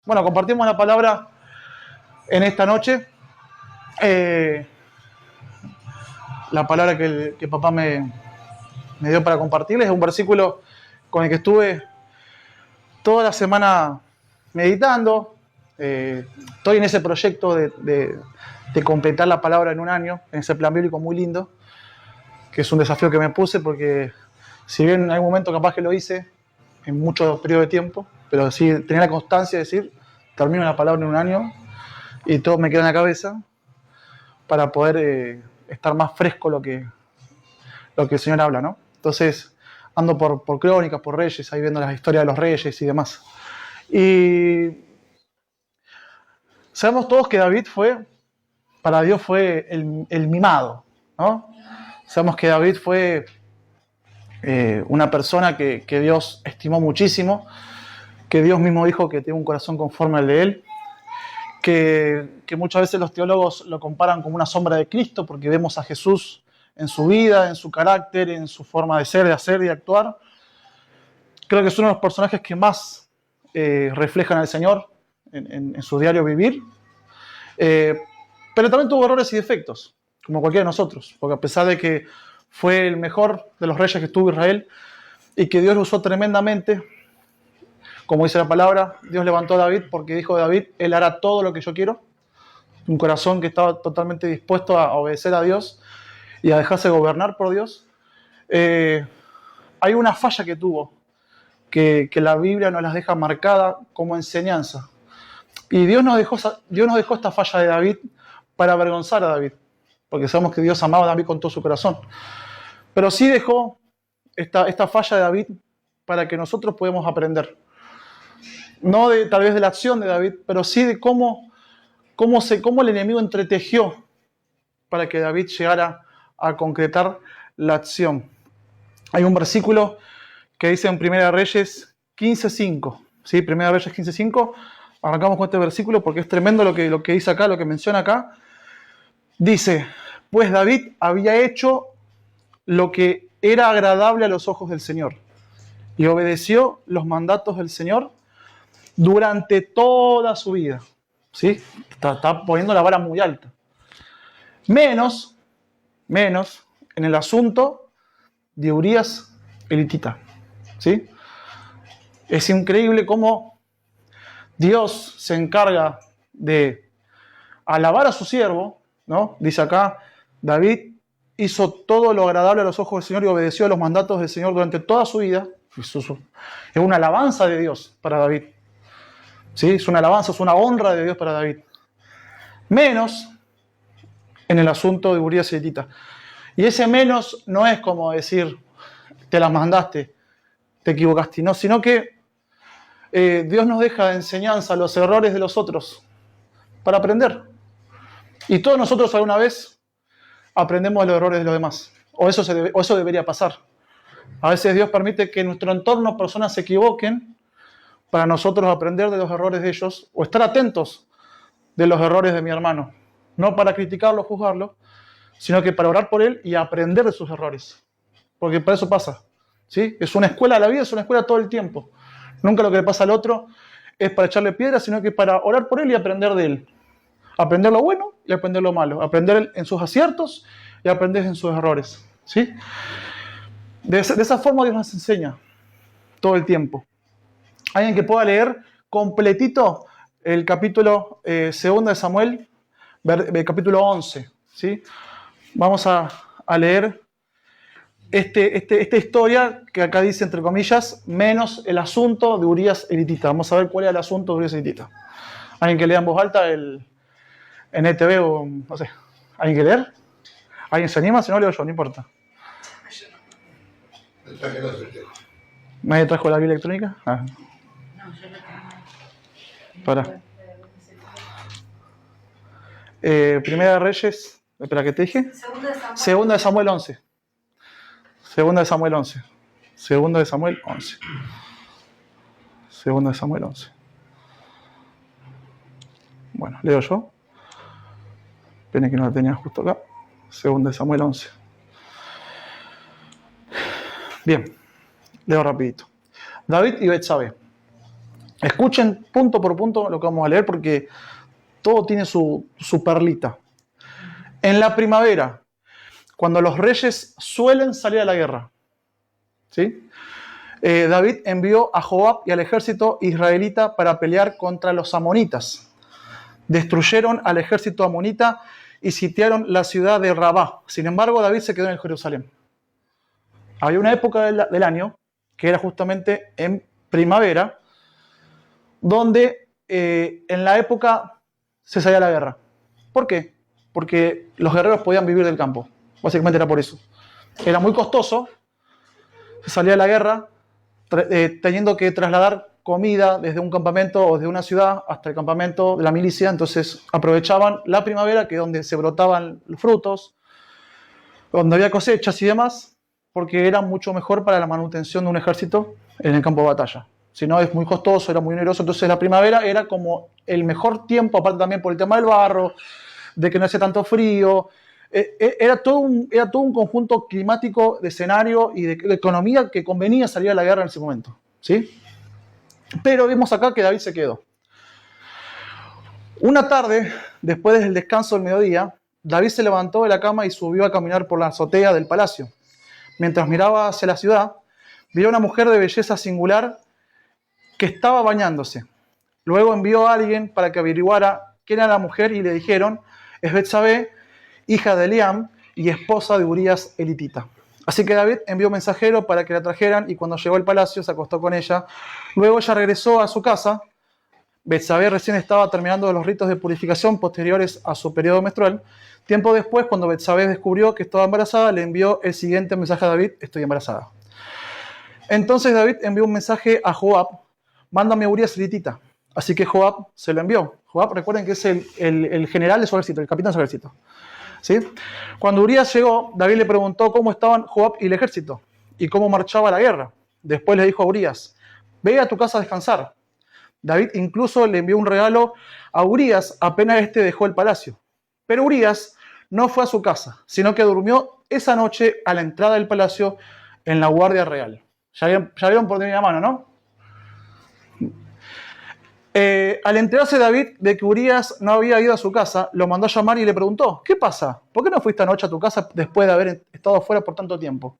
Bueno, compartimos la palabra en esta noche. La palabra que papá me dio para compartirles es un versículo con el que estuve toda la semana meditando. Estoy en ese proyecto de completar la palabra en un año, en ese plan bíblico muy lindo, que es un desafío que me puse porque si bien en algún momento capaz que lo hice en muchos periodos de tiempo, pero sí tenía la constancia de decir, termino la palabra en un año y todo me queda en la cabeza para poder estar más fresco lo que el Señor habla, ¿no? Entonces ando por Crónicas, por Reyes, ahí viendo las historias de los reyes y demás. Y sabemos todos que David para Dios fue el mimado, ¿no? Sabemos que David fue una persona que Dios estimó muchísimo, que Dios mismo dijo que tiene un corazón conforme al de él, que muchas veces los teólogos lo comparan como una sombra de Cristo, porque vemos a Jesús en su vida, en su carácter, en su forma de ser, de hacer y de actuar. Creo que es uno de los personajes que más reflejan al Señor en su diario vivir. Pero también tuvo errores y defectos, como cualquiera de nosotros, porque a pesar de que fue el mejor de los reyes que tuvo Israel y que Dios lo usó tremendamente, como dice la palabra, Dios levantó a David porque dijo David, él hará todo lo que yo quiero. Un corazón que estaba totalmente dispuesto a obedecer a Dios y a dejarse gobernar por Dios. Hay una falla que tuvo, que la Biblia nos las deja marcada como enseñanza. Y Dios nos dejó esta falla de David para avergonzar a David, porque sabemos que Dios amaba a David con todo su corazón. Pero sí dejó esta falla de David para que nosotros podamos aprender. No tal vez de la acción de David, pero sí de cómo el enemigo entretejió para que David llegara a concretar la acción. Hay un versículo que dice en 1 Reyes 15:5. ¿Sí? 1 Reyes 15:5. Arrancamos con este versículo porque es tremendo lo que dice acá, lo que menciona acá. Dice, pues David había hecho lo que era agradable a los ojos del Señor y obedeció los mandatos del Señor durante toda su vida. ¿Sí? Está poniendo la vara muy alta. Menos en el asunto de Urías el hitita. ¿Sí? Es increíble cómo Dios se encarga de alabar a su siervo, ¿no? Dice acá, David hizo todo lo agradable a los ojos del Señor y obedeció a los mandatos del Señor durante toda su vida. Es una alabanza de Dios para David. ¿Sí? Es una alabanza, es una honra de Dios para David. Menos en el asunto de Urías y hitita. Y ese menos no es como decir, te las mandaste, te equivocaste, no, sino que Dios nos deja de enseñanza los errores de los otros para aprender. Y todos nosotros alguna vez aprendemos de los errores de los demás. O eso debería pasar. A veces Dios permite que en nuestro entorno personas se equivoquen para nosotros aprender de los errores de ellos o estar atentos de los errores de mi hermano. No para criticarlo o juzgarlo, sino que para orar por él y aprender de sus errores. Porque para eso pasa. ¿Sí? Es una escuela, la vida es una escuela todo el tiempo. Nunca lo que le pasa al otro es para echarle piedras, sino que para orar por él y aprender de él. Aprender lo bueno y aprender lo malo. Aprender en sus aciertos y aprender en sus errores. ¿Sí? De esa forma Dios nos enseña todo el tiempo. Alguien que pueda leer completito el capítulo 2 de Samuel, capítulo 11. ¿Sí? Vamos a leer esta historia que acá dice, entre comillas, menos el asunto de Urías el hitita. Vamos a ver cuál es el asunto de Urías el hitita. Alguien que lea en voz alta en ETV o no sé. ¿Alguien que leer? ¿Alguien se anima? Si no, leo yo, no importa. ¿Nadie trajo la Biblia electrónica? Ah. Para. Primera de Reyes. Espera, ¿qué te dije? Segunda de Samuel 11. Segunda de Samuel 11. Segunda de Samuel 11. Segunda de Samuel 11. Bueno, leo yo. Pena que no la tenía justo acá. Segunda de Samuel 11. Bien, leo rapidito. David y Betsabé. Escuchen punto por punto lo que vamos a leer porque todo tiene su perlita. En la primavera, cuando los reyes suelen salir a la guerra, ¿sí? David envió a Joab y al ejército israelita para pelear contra los amonitas. Destruyeron al ejército amonita y sitiaron la ciudad de Rabá. Sin embargo, David se quedó en Jerusalén. Había una época del año, que era justamente en primavera, donde en la época se salía a la guerra. ¿Por qué? Porque los guerreros podían vivir del campo. Básicamente era por eso. Era muy costoso, se salía a la guerra, teniendo que trasladar comida desde un campamento o desde una ciudad hasta el campamento de la milicia. Entonces aprovechaban la primavera, que es donde se brotaban los frutos, donde había cosechas y demás, porque era mucho mejor para la manutención de un ejército en el campo de batalla. Si no, es muy costoso, era muy oneroso. Entonces la primavera era como el mejor tiempo, aparte también por el tema del barro, de que no hace tanto frío. Era todo un conjunto climático de escenario y de economía que convenía salir a la guerra en ese momento, ¿sí? Pero vemos acá que David se quedó. Una tarde, después del descanso del mediodía, David se levantó de la cama y subió a caminar por la azotea del palacio. Mientras miraba hacia la ciudad, vio a una mujer de belleza singular que estaba bañándose. Luego envió a alguien para que averiguara quién era la mujer y le dijeron: es Betsabé, hija de Eliam y esposa de Urías elitita. Así que David envió un mensajero para que la trajeran y cuando llegó al palacio se acostó con ella. Luego ella regresó a su casa. Betsabé recién estaba terminando los ritos de purificación posteriores a su periodo menstrual. Tiempo después, cuando Betsabé descubrió que estaba embarazada, le envió el siguiente mensaje a David: estoy embarazada. Entonces David envió un mensaje a Joab: mándame a Urías elitita. Así que Joab se lo envió. Joab, recuerden que es el general de su ejército, el capitán de su ejército, ¿sí? Cuando Urías llegó, David le preguntó cómo estaban Joab y el ejército y cómo marchaba la guerra. Después le dijo a Urías: ve a tu casa a descansar. David incluso le envió un regalo a Urías apenas este dejó el palacio. Pero Urías no fue a su casa, sino que durmió esa noche a la entrada del palacio en la guardia real. Ya vieron por dónde viene la mano, ¿no? Al enterarse David de que Urías no había ido a su casa, lo mandó a llamar y le preguntó: ¿qué pasa? ¿Por qué no fuiste anoche a tu casa después de haber estado fuera por tanto tiempo?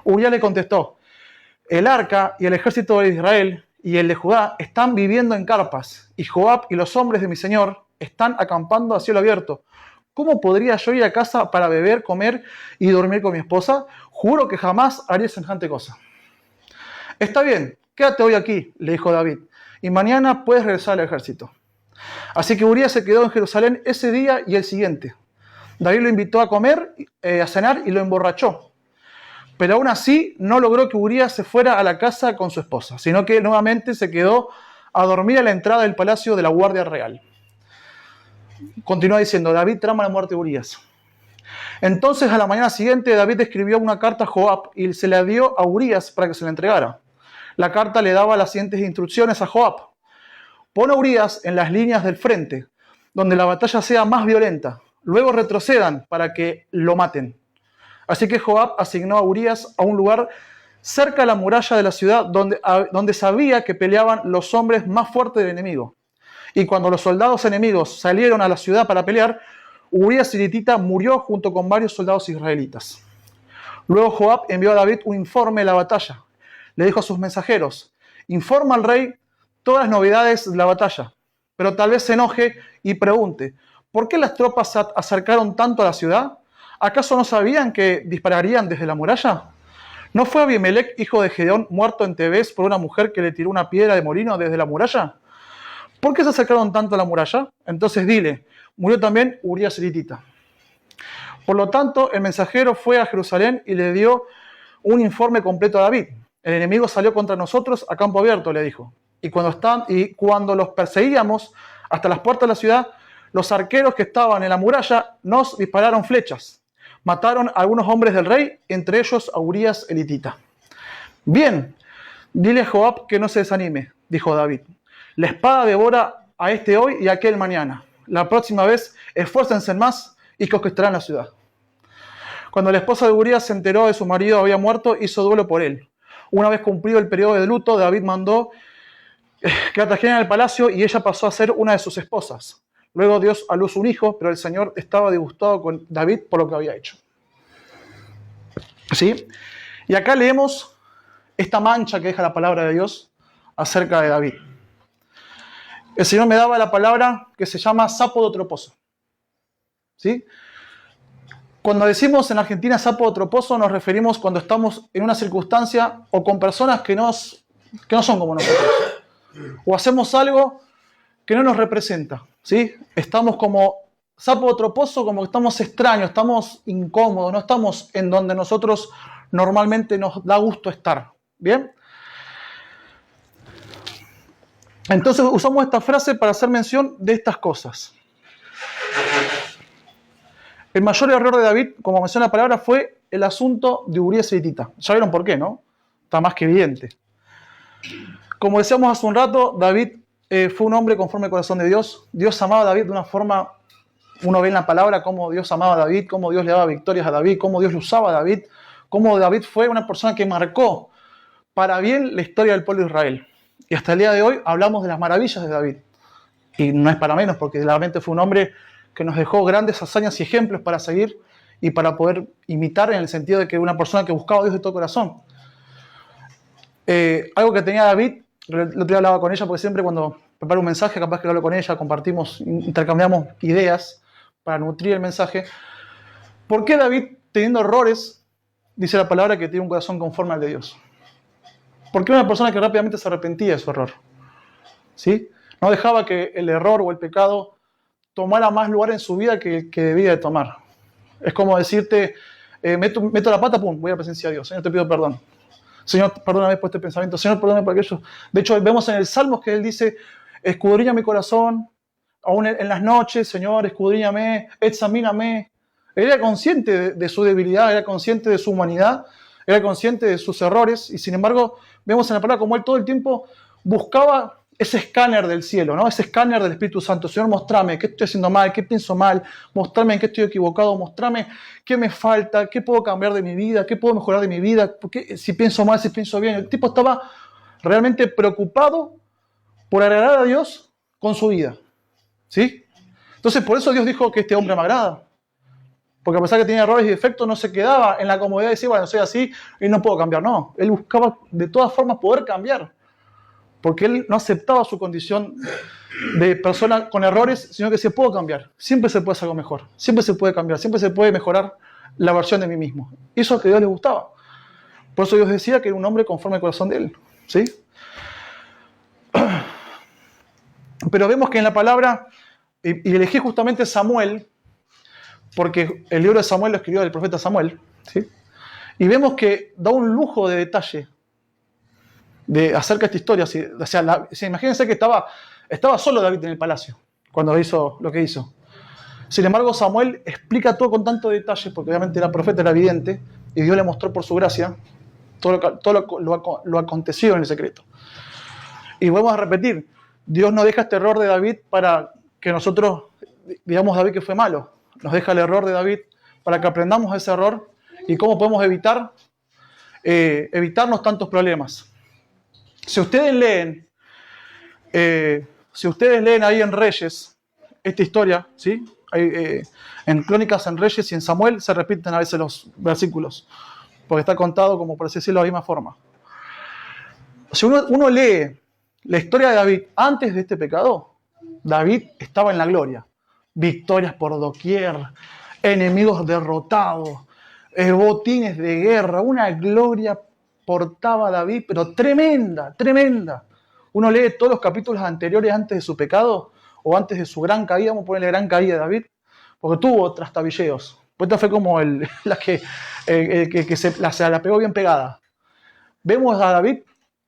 Urías le contestó: el arca y el ejército de Israel y el de Judá están viviendo en carpas, y Joab y los hombres de mi señor están acampando a cielo abierto. ¿Cómo podría yo ir a casa para beber, comer y dormir con mi esposa? Juro que jamás haría semejante cosa. Está bien, quédate hoy aquí, le dijo David, y mañana puedes regresar al ejército. Así que Urías se quedó en Jerusalén ese día y el siguiente. David lo invitó a comer, a cenar y lo emborrachó. Pero aún así no logró que Urías se fuera a la casa con su esposa, sino que nuevamente se quedó a dormir a la entrada del palacio de la Guardia Real. Continúa diciendo: David trama la muerte de Urías. Entonces a la mañana siguiente David escribió una carta a Joab y se la dio a Urías para que se la entregara. La carta le daba las siguientes instrucciones a Joab: pon a Urías en las líneas del frente, donde la batalla sea más violenta. Luego retrocedan para que lo maten. Así que Joab asignó a Urías a un lugar cerca de la muralla de la ciudad donde sabía que peleaban los hombres más fuertes del enemigo. Y cuando los soldados enemigos salieron a la ciudad para pelear, Urías elitita murió junto con varios soldados israelitas. Luego Joab envió a David un informe de la batalla. Le dijo a sus mensajeros: informa al rey todas las novedades de la batalla, pero tal vez se enoje y pregunte: ¿por qué las tropas se acercaron tanto a la ciudad? ¿Acaso no sabían que dispararían desde la muralla? ¿No fue Abimelech, hijo de Gedeón, muerto en Tebés por una mujer que le tiró una piedra de molino desde la muralla? ¿Por qué se acercaron tanto a la muralla? Entonces dile: murió también Urías elitita. Por lo tanto, el mensajero fue a Jerusalén y le dio un informe completo a David. El enemigo salió contra nosotros a campo abierto, le dijo. Y cuando los perseguíamos hasta las puertas de la ciudad, los arqueros que estaban en la muralla nos dispararon flechas. Mataron a algunos hombres del rey, entre ellos a Urías elitita. Bien, dile a Joab que no se desanime, dijo David. La espada devora a este hoy y a aquel mañana. La próxima vez esfuércense más y conquistarán la ciudad. Cuando la esposa de Urías se enteró de que su marido había muerto, hizo duelo por él. Una vez cumplido el periodo de luto, David mandó que la trajeron al palacio y ella pasó a ser una de sus esposas. Luego Dios a luz un hijo, pero el Señor estaba disgustado con David por lo que había hecho. ¿Sí? Y acá leemos esta mancha que deja la palabra de Dios acerca de David. El Señor me daba la palabra que se llama sapo de troposo. ¿Sí? Cuando decimos en Argentina sapo de troposo, nos referimos cuando estamos en una circunstancia o con personas que no son como nosotros. O hacemos algo que no nos representa. ¿Sí? Estamos como sapo de troposo, como que estamos extraños, estamos incómodos, no estamos en donde nosotros normalmente nos da gusto estar. ¿Bien? Entonces usamos esta frase para hacer mención de estas cosas. El mayor error de David, como menciona la palabra, fue el asunto de Urías y Hitita. Ya vieron por qué, ¿no? Está más que evidente. Como decíamos hace un rato, David fue un hombre conforme al corazón de Dios. Dios amaba a David de una forma, uno ve en la palabra cómo Dios amaba a David, cómo Dios le daba victorias a David, cómo Dios lo usaba a David, cómo David fue una persona que marcó para bien la historia del pueblo de Israel. Y hasta el día de hoy hablamos de las maravillas de David. Y no es para menos, porque realmente fue un hombre que nos dejó grandes hazañas y ejemplos para seguir y para poder imitar, en el sentido de que una persona que buscaba a Dios de todo corazón. Algo que tenía David, el otro día hablaba con ella, porque siempre cuando preparo un mensaje, capaz que hablo con ella, compartimos, intercambiamos ideas para nutrir el mensaje. ¿Por qué David, teniendo errores, dice la palabra que tiene un corazón conforme al de Dios? Porque era una persona que rápidamente se arrepentía de su error. ¿Sí? No dejaba que el error o el pecado tomara más lugar en su vida que debía de tomar. Es como decirte, meto la pata, pum, voy a presenciar a Dios. Señor, te pido perdón. Señor, perdóname por este pensamiento. Señor, perdóname por aquello. De hecho, vemos en el Salmos que él dice, escudriña mi corazón, aún en las noches, Señor, escudriñame, examíname. Él era consciente de su debilidad, era consciente de su humanidad, era consciente de sus errores, y sin embargo, vemos en la palabra como él todo el tiempo buscaba ese escáner del cielo, ¿no? Ese escáner del Espíritu Santo. Señor, mostrame qué estoy haciendo mal, qué pienso mal, mostrame en qué estoy equivocado, mostrame qué me falta, qué puedo cambiar de mi vida, qué puedo mejorar de mi vida, si pienso mal, si pienso bien. El tipo estaba realmente preocupado por agradar a Dios con su vida. ¿Sí? Entonces, por eso Dios dijo que este hombre me agrada. Porque a pesar que tenía errores y defectos, no se quedaba en la comodidad de decir, bueno, soy así y no puedo cambiar. No, él buscaba de todas formas poder cambiar. Porque él no aceptaba su condición de persona con errores, sino que se puede cambiar. Siempre se puede hacer algo mejor. Siempre se puede cambiar. Siempre se puede mejorar la versión de mí mismo. Eso es lo que a Dios le gustaba. Por eso Dios decía que era un hombre conforme al corazón de él. ¿Sí? Pero vemos que en la palabra, y elegí justamente Samuel, porque el libro de Samuel lo escribió el profeta Samuel, ¿sí? Y vemos que da un lujo de detalle acerca de esta historia. O sea, imagínense que estaba solo David en el palacio cuando hizo lo que hizo. Sin embargo, Samuel explica todo con tanto detalle, porque obviamente era profeta, era evidente, y Dios le mostró por su gracia todo lo acontecido en el secreto. Y vamos a repetir, Dios no deja este error de David para que nosotros digamos David que fue malo. Nos deja el error de David para que aprendamos ese error y cómo podemos evitarnos tantos problemas. Si ustedes leen ahí en Reyes esta historia, ¿sí? En Crónicas, en Reyes y en Samuel se repiten a veces los versículos, porque está contado como por así decirlo de la misma forma. Si uno lee la historia de David antes de este pecado, David estaba en la gloria. Victorias por doquier, enemigos derrotados, botines de guerra, una gloria portaba David, pero tremenda, tremenda. Uno lee todos los capítulos anteriores antes de su pecado, o antes de su gran caída, vamos a ponerle gran caída de David, porque tuvo trastabilleos. Pues esta fue como la que se la pegó bien pegada. Vemos a David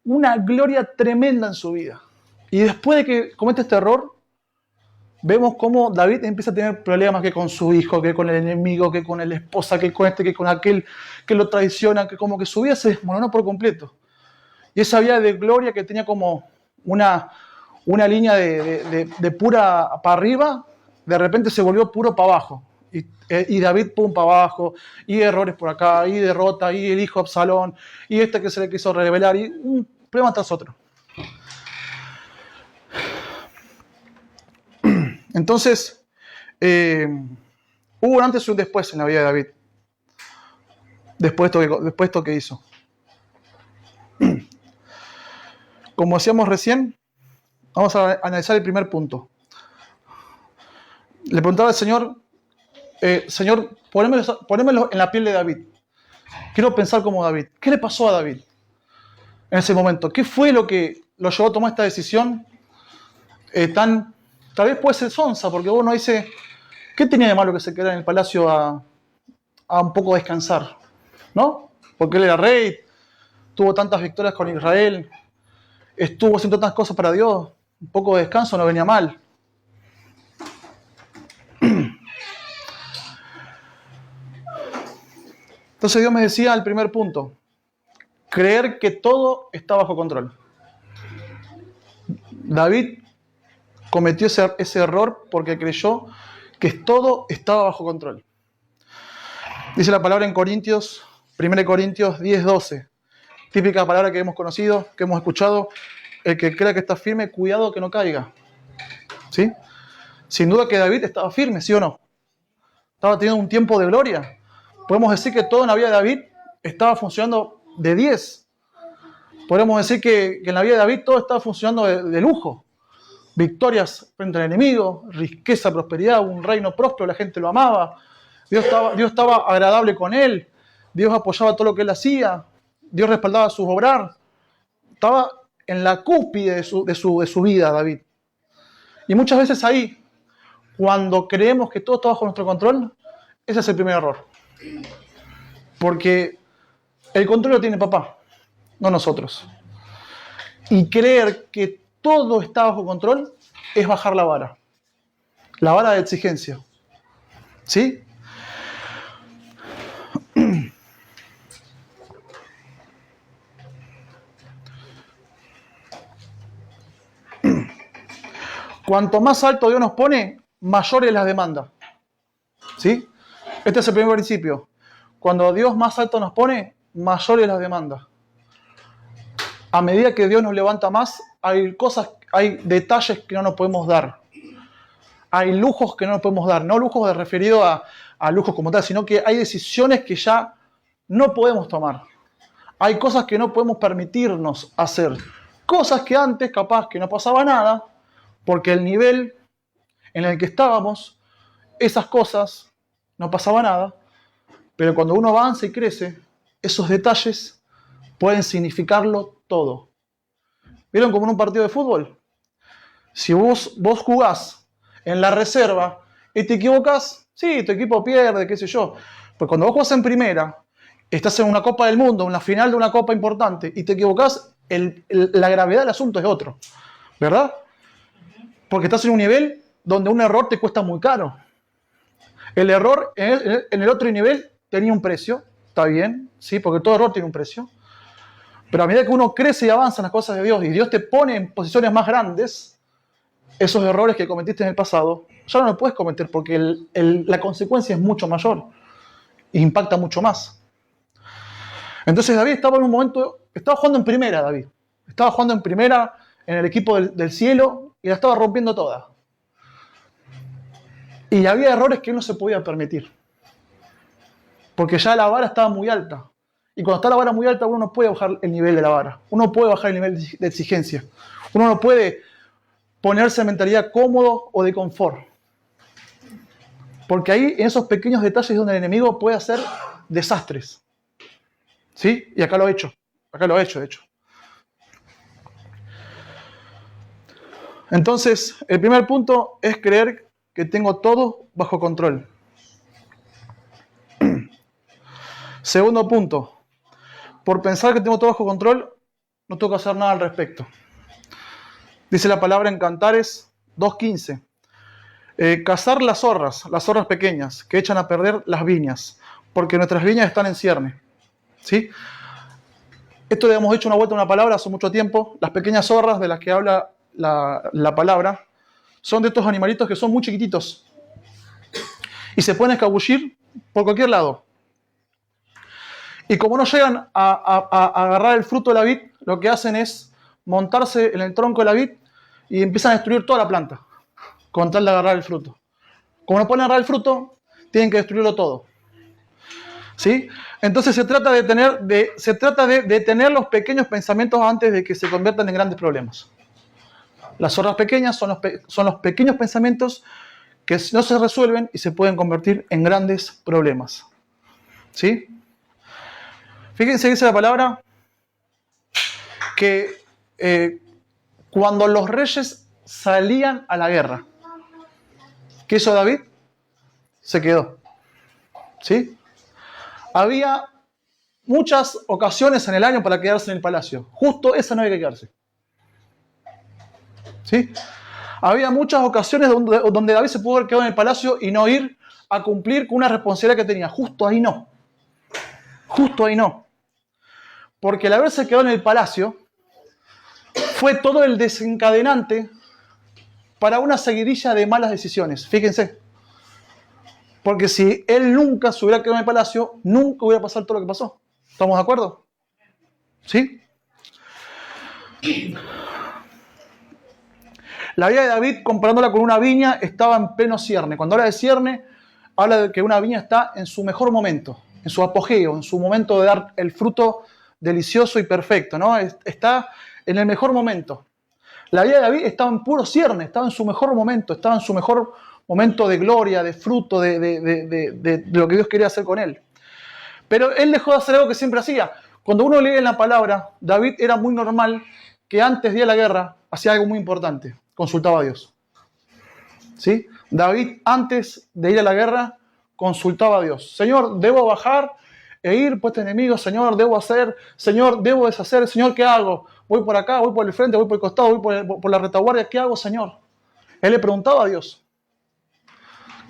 una gloria tremenda en su vida. Y después de que comete este error, vemos cómo David empieza a tener problemas que con su hijo, que con el enemigo, que con la esposa, que con este, que con aquel, que lo traiciona, que como que su vida se desmoronó por completo. Y esa vida de gloria que tenía como una línea de pura para arriba, de repente se volvió puro para abajo. Y David pum para abajo, y errores por acá, y derrota, y el hijo Absalón, y este que se le quiso rebelar, y un problema tras otro. Entonces, hubo un antes y un después en la vida de David. Después de esto que hizo. Como decíamos recién, vamos a analizar el primer punto. Le preguntaba al Señor, Señor, ponémelo en la piel de David. Quiero pensar como David. ¿Qué le pasó a David en ese momento? ¿Qué fue lo que lo llevó a tomar esta decisión tal vez puede ser sonsa, porque uno dice, ¿qué tenía de malo que se quedara en el palacio a un poco descansar? ¿No? Porque él era rey, tuvo tantas victorias con Israel, estuvo haciendo tantas cosas para Dios, un poco de descanso no venía mal. Entonces Dios me decía el primer punto, creer que todo está bajo control. David cometió ese error porque creyó que todo estaba bajo control. Dice la palabra en Corintios, 1 Corintios 10:12, típica palabra que hemos conocido, que hemos escuchado, el que crea que está firme, cuidado que no caiga. ¿Sí? Sin duda que David estaba firme, ¿sí o no? Estaba teniendo un tiempo de gloria. Podemos decir que todo en la vida de David estaba funcionando de 10. Podemos decir que en la vida de David todo estaba funcionando de lujo. Victorias frente al enemigo, riqueza, prosperidad, un reino próspero, la gente lo amaba. Dios estaba agradable con él. Dios apoyaba todo lo que él hacía. Dios respaldaba su obrar. Estaba en la cúspide de su vida, David. Y muchas veces ahí, cuando creemos que todo está bajo nuestro control, ese es el primer error. Porque el control lo tiene papá, no nosotros. Y creer que todo está bajo control es bajar la vara de exigencia. ¿Sí? Cuanto más alto Dios nos pone, mayor es la demanda. ¿Sí? Este es el primer principio. Cuando Dios más alto nos pone, mayor es la demanda. A medida que Dios nos levanta más, hay detalles que no nos podemos dar. Hay lujos que no nos podemos dar. No lujos referido a lujos como tal, sino que hay decisiones que ya no podemos tomar. Hay cosas que no podemos permitirnos hacer. Cosas que antes capaz que no pasaba nada, porque el nivel en el que estábamos, esas cosas no pasaba nada. Pero cuando uno avanza y crece, esos detalles pueden significarlo todo. ¿Vieron como en un partido de fútbol? Si vos jugás en la reserva y te equivocás, sí, tu equipo pierde, qué sé yo. Pues cuando vos jugás en primera, estás en una Copa del Mundo, en la final de una Copa importante, y te equivocás, la gravedad del asunto es otro. ¿Verdad? Porque estás en un nivel donde un error te cuesta muy caro. El error en el otro nivel tenía un precio, está bien, sí, porque todo error tiene un precio. Pero a medida que uno crece y avanza en las cosas de Dios y Dios te pone en posiciones más grandes, esos errores que cometiste en el pasado ya no los puedes cometer porque la consecuencia es mucho mayor e impacta mucho más. Entonces David estaba en un momento, estaba jugando en primera, David. Estaba jugando en primera en el equipo del cielo y la estaba rompiendo toda. Y había errores que él no se podía permitir. Porque ya la vara estaba muy alta. Y cuando está la vara muy alta, uno no puede bajar el nivel de la vara. Uno puede bajar el nivel de exigencia. Uno no puede ponerse en mentalidad cómodo o de confort. Porque ahí, en esos pequeños detalles, donde el enemigo puede hacer desastres. ¿Sí? Y acá lo he hecho. Acá lo he hecho, de hecho. Entonces, el primer punto es creer que tengo todo bajo control. Segundo punto. Por pensar que tengo todo bajo control, no tengo que hacer nada al respecto. Dice la palabra en Cantares 2:15. Cazar las zorras pequeñas, que echan a perder las viñas, porque nuestras viñas están en cierne. ¿Sí? Esto le hemos hecho una vuelta a una palabra hace mucho tiempo. Las pequeñas zorras de las que habla la palabra son de estos animalitos que son muy chiquititos y se pueden escabullir por cualquier lado. Y como no llegan a agarrar el fruto de la vid, lo que hacen es montarse en el tronco de la vid y empiezan a destruir toda la planta. con tal de agarrar el fruto. Como no pueden agarrar el fruto, tienen que destruirlo todo. ¿Sí? Entonces se trata de detener los pequeños pensamientos antes de que se conviertan en grandes problemas. Las zorras pequeñas son los pequeños pensamientos que no se resuelven y se pueden convertir en grandes problemas. ¿Sí? Fíjense, dice la palabra que cuando los reyes salían a la guerra, ¿qué hizo David? Se quedó. ¿Sí? Había muchas ocasiones en el año para quedarse en el palacio. Justo esa no había que quedarse. ¿Sí? Había muchas ocasiones donde David se pudo haber quedado en el palacio y no ir a cumplir con una responsabilidad que tenía. Justo ahí no. Justo ahí no. Porque el haberse quedado en el palacio fue todo el desencadenante para una seguidilla de malas decisiones. Fíjense. Porque si él nunca se hubiera quedado en el palacio, nunca hubiera pasado todo lo que pasó. ¿Estamos de acuerdo? ¿Sí? La vida de David, comparándola con una viña, estaba en pleno cierne. Cuando habla de cierne, habla de que una viña está en su mejor momento, en su apogeo, en su momento de dar el fruto delicioso y perfecto, ¿no? Está en el mejor momento. La vida de David estaba en puro cierne, estaba en su mejor momento, estaba en su mejor momento de gloria, de fruto, de lo que Dios quería hacer con él. Pero él dejó de hacer algo que siempre hacía. Cuando uno lee en la palabra, David era muy normal que antes de ir a la guerra hacía algo muy importante, consultaba a Dios. ¿Sí? David, antes de ir a la guerra, consultaba a Dios. Señor, ¿debo bajar e ir por este enemigo? Señor, ¿debo hacer? Señor, ¿debo deshacer? Señor, ¿qué hago? Voy por acá, voy por el frente, voy por el costado, voy por la retaguardia. ¿Qué hago, Señor? Él le preguntaba a Dios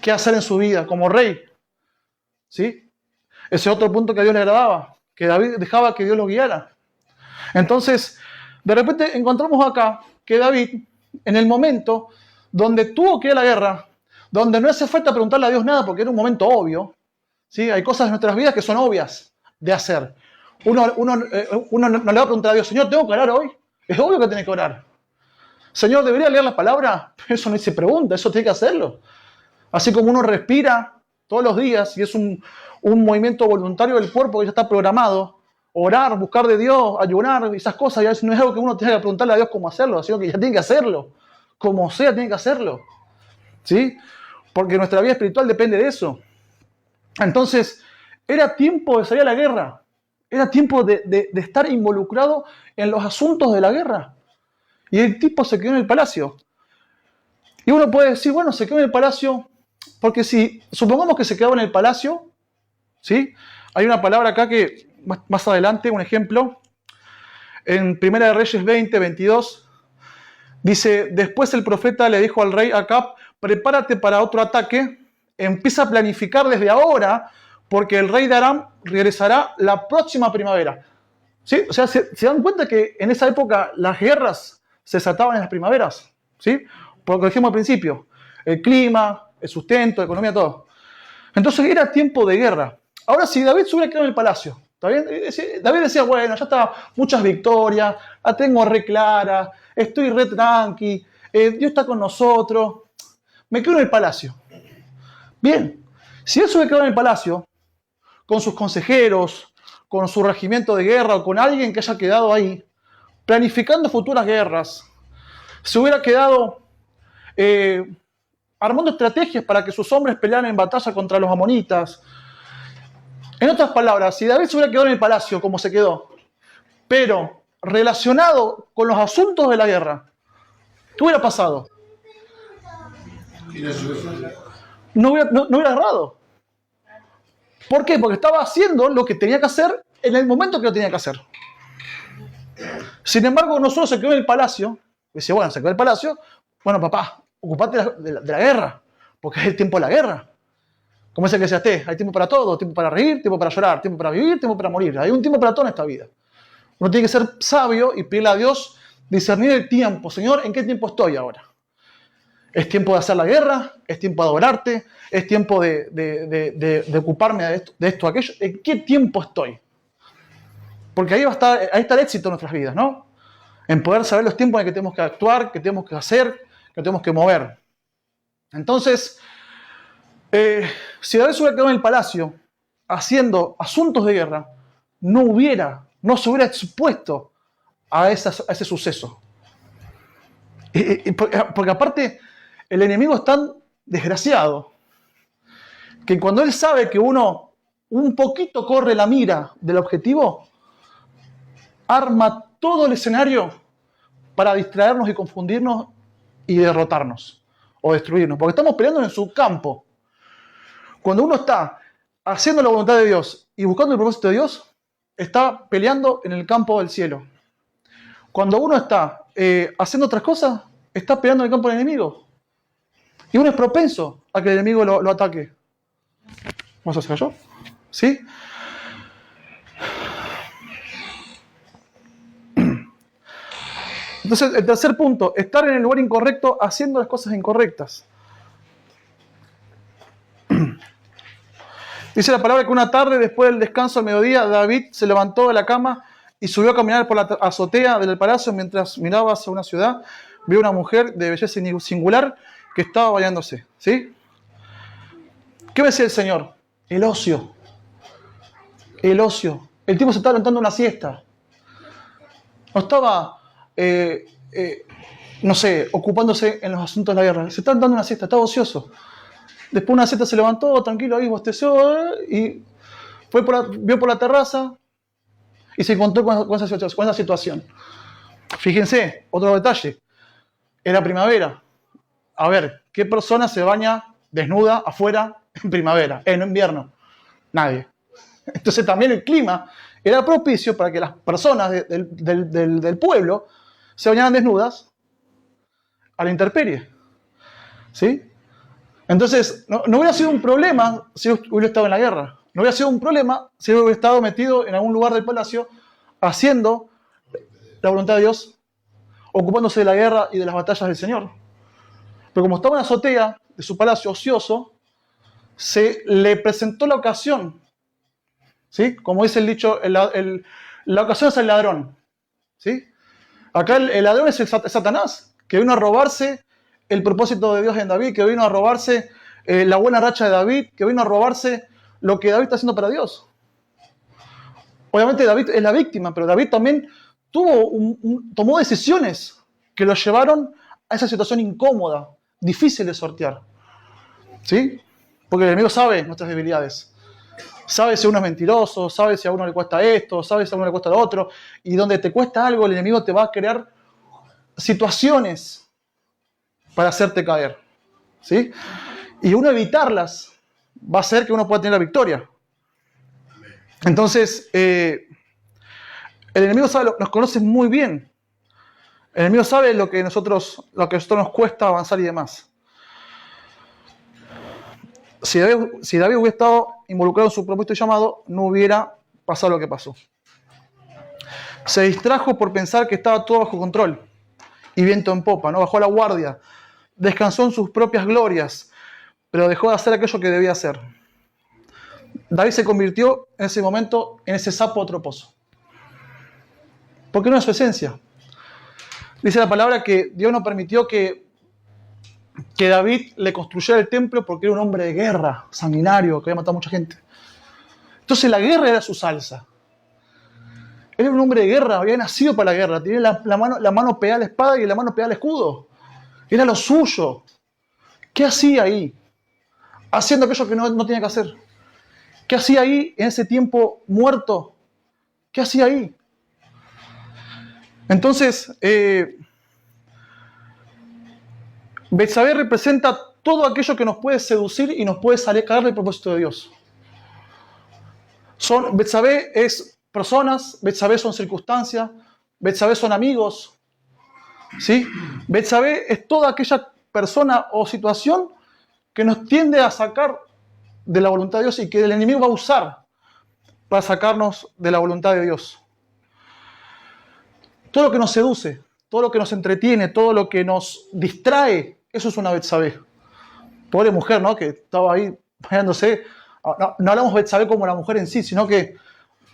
qué hacer en su vida como rey. ¿Sí? Ese otro punto que a Dios le agradaba, que David dejaba que Dios lo guiara. Entonces, de repente encontramos acá que David, en el momento donde tuvo que ir a la guerra, donde no hace falta preguntarle a Dios nada porque era un momento obvio, ¿sí? Hay cosas en nuestras vidas que son obvias de hacer. Uno no le va a preguntar a Dios, Señor, ¿tengo que orar hoy? Es obvio que tiene que orar. Señor, ¿debería leer la palabra? Eso no se pregunta, eso tiene que hacerlo. Así como uno respira todos los días y es un movimiento voluntario del cuerpo que ya está programado, orar, buscar de Dios, ayunar, esas cosas, ya no es algo que uno tenga que preguntarle a Dios cómo hacerlo, sino que ya tiene que hacerlo. Como sea, tiene que hacerlo. ¿Sí? Porque nuestra vida espiritual depende de eso. Entonces, era tiempo de salir a la guerra. Era tiempo de estar involucrado en los asuntos de la guerra. Y el tipo se quedó en el palacio. Y uno puede decir, bueno, se quedó en el palacio, porque si supongamos que se quedaba en el palacio, ¿sí? Hay una palabra acá que, más adelante, un ejemplo, en 1 de Reyes 20, 22, dice, después el profeta le dijo al rey Acab, prepárate para otro ataque, empieza a planificar desde ahora, porque el rey de Aram regresará la próxima primavera. ¿Sí? O sea, se dan cuenta que en esa época las guerras se desataban en las primaveras, ¿sí? Porque lo dijimos al principio, el clima, el sustento, la economía, todo. Entonces era tiempo de guerra. Ahora, si David se hubiera quedado en el palacio, ¿está bien? David decía, bueno, ya está, muchas victorias, la tengo re clara, estoy re tranqui, Dios está con nosotros, me quedo en el palacio. Bien, si él se hubiera quedado en el palacio, con sus consejeros, con su regimiento de guerra o con alguien que haya quedado ahí, planificando futuras guerras, se hubiera quedado armando estrategias para que sus hombres pelearan en batalla contra los amonitas. En otras palabras, si David se hubiera quedado en el palacio como se quedó, pero relacionado con los asuntos de la guerra, ¿qué hubiera pasado? No hubiera agarrado. ¿Por qué? Porque estaba haciendo lo que tenía que hacer en el momento que lo tenía que hacer. Sin embargo, no solo se quedó en el palacio, decía, bueno, se quedó en el palacio, bueno, papá, ocupate de la guerra, porque es el tiempo de la guerra. Como es el que decía hay tiempo para todo, tiempo para reír, tiempo para llorar, tiempo para vivir, tiempo para morir. Hay un tiempo para todo en esta vida. Uno tiene que ser sabio y pedirle a Dios discernir el tiempo. Señor, ¿en qué tiempo estoy ahora? ¿Es tiempo de hacer la guerra? ¿Es tiempo de adorarte? ¿Es tiempo de ocuparme de esto, aquello? ¿En qué tiempo estoy? Porque ahí está el éxito en nuestras vidas, ¿no? En poder saber los tiempos en que tenemos que actuar, que tenemos que hacer, que tenemos que mover. Entonces, si David se hubiera quedado en el palacio haciendo asuntos de guerra, no se hubiera expuesto a ese suceso. Porque aparte, el enemigo es tan desgraciado que cuando él sabe que uno un poquito corre la mira del objetivo, arma todo el escenario para distraernos y confundirnos y derrotarnos o destruirnos. Porque estamos peleando en su campo. Cuando uno está haciendo la voluntad de Dios y buscando el propósito de Dios, está peleando en el campo del cielo. Cuando uno está haciendo otras cosas, está peleando en el campo del enemigo. Y uno es propenso a que el enemigo lo ataque. ¿Vamos a hacer yo? ¿Sí? Entonces, el tercer punto, estar en el lugar incorrecto haciendo las cosas incorrectas. Dice la palabra que una tarde, después del descanso al mediodía, David se levantó de la cama y subió a caminar por la azotea del palacio mientras miraba hacia una ciudad. Vio una mujer de belleza singular que estaba bañándose. ¿Sí? ¿Qué me decía el Señor? El ocio. El ocio. El tipo se estaba levantando una siesta. No estaba, ocupándose en los asuntos de la guerra. Se estaba dando una siesta, estaba ocioso. Después una siesta se levantó, tranquilo ahí, bosteció y vio por la terraza y se encontró con esa situación. Fíjense, otro detalle. Era primavera. A ver, ¿qué persona se baña desnuda afuera en primavera, en invierno? Nadie. Entonces también el clima era propicio para que las personas del pueblo se bañaran desnudas a la intemperie. ¿Sí? Entonces, no hubiera sido un problema si hubiera estado en la guerra. No hubiera sido un problema si hubiera estado metido en algún lugar del palacio haciendo la voluntad de Dios, ocupándose de la guerra y de las batallas del Señor. Pero como estaba en la azotea de su palacio ocioso, se le presentó la ocasión. ¿Sí? Como dice el dicho, la ocasión es el ladrón. ¿Sí? Acá el ladrón es Satanás, que vino a robarse el propósito de Dios en David, que vino a robarse la buena racha de David, que vino a robarse lo que David está haciendo para Dios. Obviamente David es la víctima, pero David también tomó decisiones que lo llevaron a esa situación incómoda, difícil de sortear. ¿Sí? Porque el enemigo sabe nuestras debilidades. Sabe si uno es mentiroso, sabe si a uno le cuesta esto, sabe si a uno le cuesta lo otro. Y donde te cuesta algo, el enemigo te va a crear situaciones para hacerte caer. ¿Sí? Y uno evitarlas va a hacer que uno pueda tener la victoria. Entonces, el enemigo sabe, nos conoce muy bien. El enemigo sabe lo que a nosotros nos cuesta avanzar y demás. Si David hubiera estado involucrado en su propósito y llamado, no hubiera pasado lo que pasó. Se distrajo por pensar que estaba todo bajo control y viento en popa, no bajó la guardia, descansó en sus propias glorias, pero dejó de hacer aquello que debía hacer. David se convirtió en ese momento en ese sapo troposo. Porque no es su esencia. Dice la palabra que Dios no permitió que David le construyera el templo porque era un hombre de guerra, sanguinario, que había matado a mucha gente. Entonces la guerra era su salsa. Él era un hombre de guerra, había nacido para la guerra, tenía la mano pegada a la espada y la mano pegada al escudo. Era lo suyo. ¿Qué hacía ahí? Haciendo aquello que no tenía que hacer. ¿Qué hacía ahí en ese tiempo muerto? ¿Qué hacía ahí? Entonces, Betsabé representa todo aquello que nos puede seducir y nos puede sacar del propósito de Dios. Betsabé es personas, Betsabé son circunstancias, Betsabé son amigos. ¿Sí? Betsabé es toda aquella persona o situación que nos tiende a sacar de la voluntad de Dios y que el enemigo va a usar para sacarnos de la voluntad de Dios. Todo lo que nos seduce, todo lo que nos entretiene, todo lo que nos distrae, eso es una Betsabé. Pobre mujer, ¿no? Que estaba ahí bañándose. No hablamos Betsabé como la mujer en sí, sino que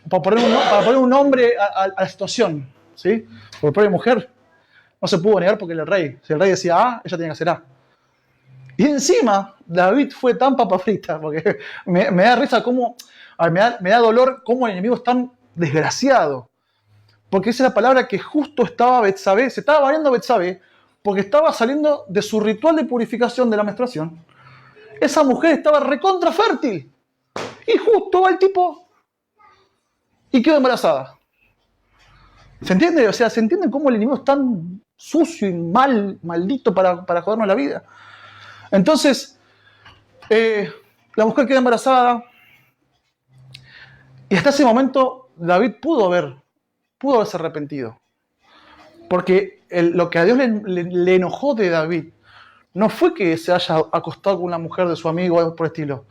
para poner un nombre a la situación. ¿Sí? Porque pobre mujer no se pudo negar porque era el rey. Si el rey decía A, ella tenía que hacer A. Y encima, David fue tan papa frita, porque me da risa cómo, me da dolor cómo el enemigo es tan desgraciado. Porque esa es la palabra que justo estaba Betsabé, se estaba variando Betsabé, porque estaba saliendo de su ritual de purificación de la menstruación. Esa mujer estaba recontra fértil. Y justo va el tipo y quedó embarazada. ¿Se entiende? O sea, ¿se entiende cómo el enemigo es tan sucio y maldito para jodernos la vida? Entonces, la mujer queda embarazada y hasta ese momento David pudo haberse arrepentido. Porque lo que a Dios le enojó de David no fue que se haya acostado con una mujer de su amigo o algo por el estilo.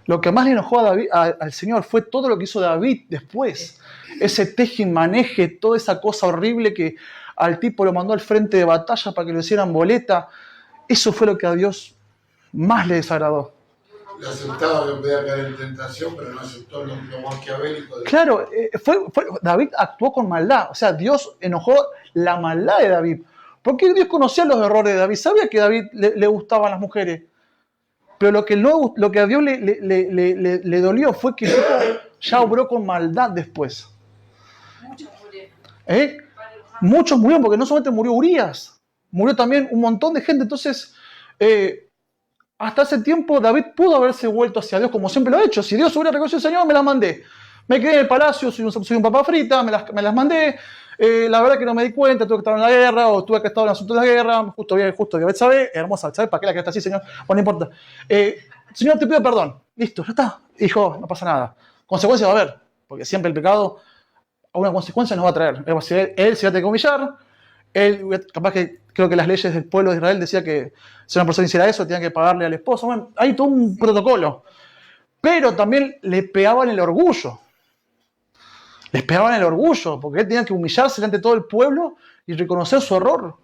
Lo que más le enojó a David, al Señor fue todo lo que hizo David después. Ese teje-maneje, toda esa cosa horrible que al tipo lo mandó al frente de batalla para que lo hicieran boleta. Eso fue lo que a Dios más le desagradó. Le aceptaba que podía caer en tentación, pero no aceptó lo maquiavélico. Claro, David actuó con maldad. O sea, Dios enojó la maldad de David. Porque Dios conocía los errores de David. Sabía que a David le gustaban las mujeres. Pero lo que a Dios le dolió fue que el tipo ya obró con maldad después. Muchos murieron. Muchos murieron, porque no solamente murió Urías, murió también un montón de gente. Entonces, hasta ese tiempo David pudo haberse vuelto hacia Dios como siempre lo ha hecho. Si Dios hubiera reconocido al Señor, me las mandé. Me quedé en el palacio, soy un papa frita, me las mandé. La verdad que no me di cuenta, tuve que estar en la guerra, o tuve que estar en el asunto de la guerra, justo vi a Betsabé, hermosa Betsabé, ¿para qué la quedaste así, Señor? Bueno, no importa. Señor, te pido perdón. Listo, ya está. Hijo, no pasa nada. Consecuencias va a haber, porque siempre el pecado alguna consecuencia nos va a traer. Él se va a tener que humillar, capaz que creo que las leyes del pueblo de Israel decía que si una persona hiciera eso, tenía que pagarle al esposo. Bueno, hay todo un protocolo. Pero también le pegaban el orgullo. Les pegaban el orgullo, porque él tenía que humillarse delante de todo el pueblo y reconocer su error.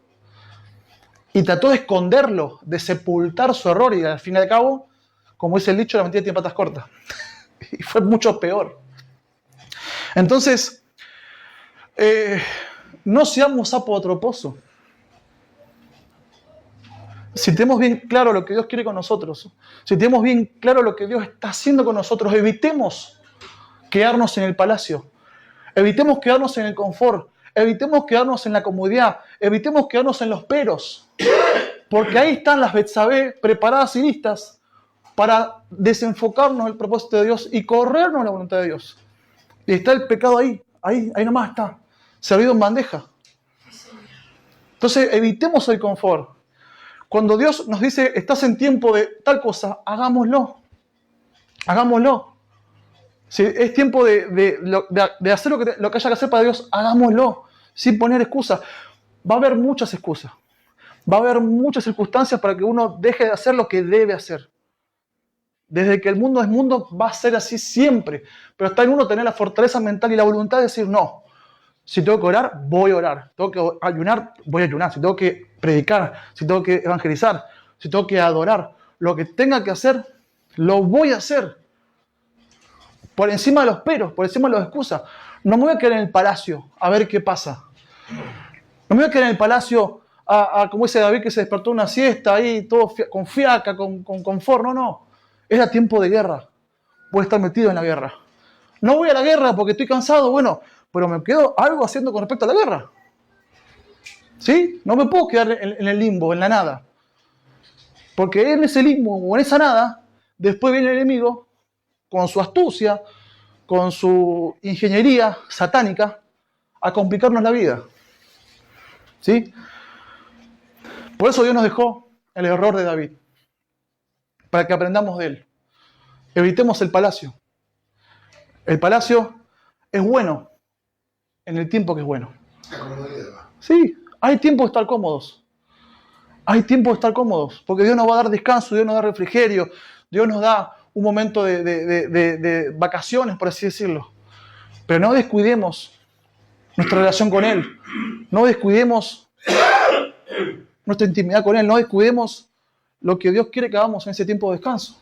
Y trató de esconderlo, de sepultar su error, y al fin y al cabo, como dice el dicho, la mentira tiene patas cortas. Y fue mucho peor. Entonces, no seamos sapo de otro pozo. Si tenemos bien claro lo que Dios quiere con nosotros, si tenemos bien claro lo que Dios está haciendo con nosotros, evitemos quedarnos en el palacio. Evitemos quedarnos en el confort, evitemos quedarnos en la comodidad, evitemos quedarnos en los peros, porque ahí están las Betsabé preparadas y listas para desenfocarnos del propósito de Dios y corrernos la voluntad de Dios. Y está el pecado ahí nomás está, servido en bandeja. Entonces evitemos el confort. Cuando Dios nos dice, estás en tiempo de tal cosa, hagámoslo. Si es tiempo de hacer lo que haya que hacer para Dios, hagámoslo, sin poner excusas. Va a haber muchas excusas. Va a haber muchas circunstancias para que uno deje de hacer lo que debe hacer. Desde que el mundo es mundo, va a ser así siempre. Pero está en uno tener la fortaleza mental y la voluntad de decir, no, si tengo que orar, voy a orar. Tengo que ayunar, voy a ayunar. Si tengo que predicar, si tengo que evangelizar, si tengo que adorar, lo que tenga que hacer, lo voy a hacer. Por encima de los peros, por encima de las excusas. No me voy a quedar en el palacio a ver qué pasa. No me voy a quedar en el palacio como dice David, que se despertó una siesta ahí, todo con fiaca, con confort. No. Era tiempo de guerra. Voy a estar metido en la guerra. No voy a la guerra porque estoy cansado, bueno, pero me quedo algo haciendo con respecto a la guerra. ¿Sí? No me puedo quedar en el limbo, en la nada. Porque en ese limbo o en esa nada, después viene el enemigo con su astucia, con su ingeniería satánica, a complicarnos la vida. ¿Sí? Por eso Dios nos dejó el error de David, para que aprendamos de él. Evitemos el palacio. El palacio es bueno en el tiempo que es bueno. Sí, hay tiempo de estar cómodos. Hay tiempo de estar cómodos, porque Dios nos va a dar descanso, Dios nos da refrigerio, Dios nos da un momento de vacaciones, por así decirlo. Pero no descuidemos nuestra relación con Él. No descuidemos nuestra intimidad con Él. No descuidemos lo que Dios quiere que hagamos en ese tiempo de descanso.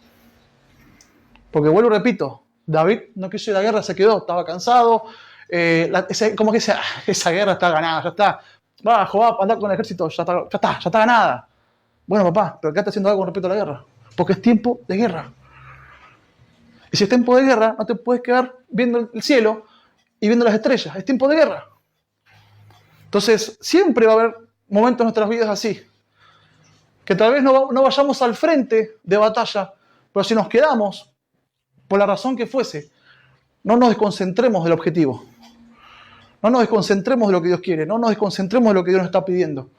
Porque vuelvo y repito, David no quiso ir a la guerra, se quedó, estaba cansado. Como que esa guerra está ganada, ya está. Va, Joab, andar con el ejército, ya está ganada. Bueno, papá, pero acá está haciendo algo con respecto a la guerra. Porque es tiempo de guerra. Y si es tiempo de guerra, no te puedes quedar viendo el cielo y viendo las estrellas. Es tiempo de guerra. Entonces, siempre va a haber momentos en nuestras vidas así. Que tal vez no vayamos al frente de batalla, pero si nos quedamos, por la razón que fuese, no nos desconcentremos del objetivo. No nos desconcentremos de lo que Dios quiere. No nos desconcentremos de lo que Dios nos está pidiendo.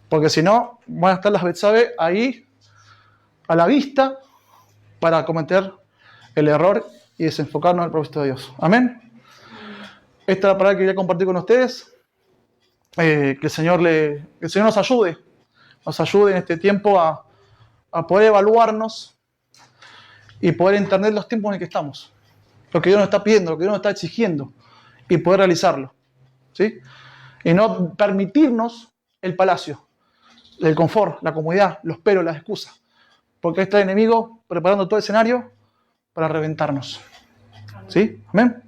Porque si no, van a estar las Betsabe ahí, a la vista, para cometer el error y desenfocarnos del propósito de Dios. Amén. Esta es la palabra que quería compartir con ustedes. Que el Señor nos ayude. Nos ayude en este tiempo a poder evaluarnos y poder entender los tiempos en el que estamos. Lo que Dios nos está pidiendo, lo que Dios nos está exigiendo. Y poder realizarlo. ¿Sí? Y no permitirnos el palacio, el confort, la comodidad, los peros, las excusas. Porque ahí está el enemigo preparando todo el escenario para reventarnos. ¿Sí? Amén.